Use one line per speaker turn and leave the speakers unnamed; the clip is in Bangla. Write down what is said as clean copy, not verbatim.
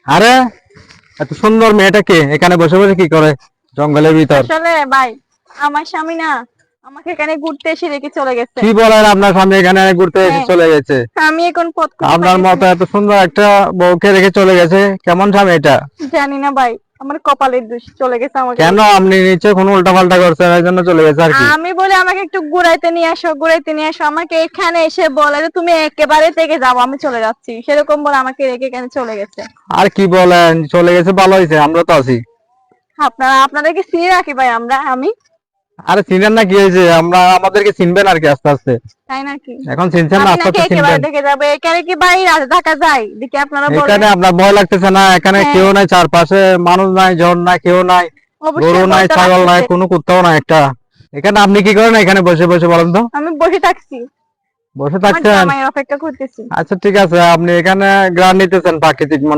আরে এত সুন্দর মেয়েটাকে এখানে বসে বসে কি করে জঙ্গলের ভিতর?
আসলে ভাই, আমার স্বামী না আমাকে এখানে ঘুরতে এসে রেখে চলে গেছে।
কি বলেন, আপনার স্বামী এখানে ঘুরতে এসে
হ্যাঁ,
চলে গেছে?
আমি এখন পথ খুঁজে
আপনার
পাইতেছি
মতো
না।
এত সুন্দর একটা বউকে রেখে চলে গেছে, কেমন স্বামী এটা?
জানি না ভাই, আমার কপালের দোষ, চলে গেছে আমাকে
কেন,
রেখে।
আপনি নিচে কোনো উল্টা পাল্টা করছেন এই জন্য চলে গেছে আর কি?
আমি বলে আমাকে একটু ঘুরাইতে নিয়ে আসো, ঘুরাইতে নিয়ে আসো, আমাকে এখানে এসে বলে যে তুমি একেবারে থেকে যাও, আমি চলে যাচ্ছি, সেরকম বলে আমাকে রেখে এখানে চলে গেছে।
আর কি বলেন, চলে গেছে ভালো হয়েছে, আমরা তো আছি।
আপনাদেরকে চিনি রাখি ভাই, আমি
আরে চিনেন না, কি হয়েছে, আমরা আমাদেরকে চিনবেন আর কি আস্তে আস্তে।
তাই নাকি?
এখন চিনছেন না,
আমি
আস্তে
নাকি
আস্তে
একেবারে
চিনবেন।
দেখে যাবো? এখানে কি ভাই রাতে থাকা যায় দেখি আপনারা বলেন।
এখানে আপনার ভয় লাগতেছে না? এখানে
হ্যাঁ,
কেউ নাই, চারপাশে মানুষ নাই, জন নাই, কেউ নাই, গরু
অবশ্যই
নাই,
ভয় তো
ছাগল নাই,
লাগতেছে।
কোনো কুত্তাও নাই একটা। এখানে আপনি কি করেন এখানে বসে বসে বলেন তো?
আমি বসে থাকছি,
বসে
আমার
থাকছেন?
জামাইয়ের অপেক্ষা করতেছি।
আচ্ছা ঠিক আছে, আপনি এখানে গ্রান নিতেছেন প্রাকৃতিক মনে হয়।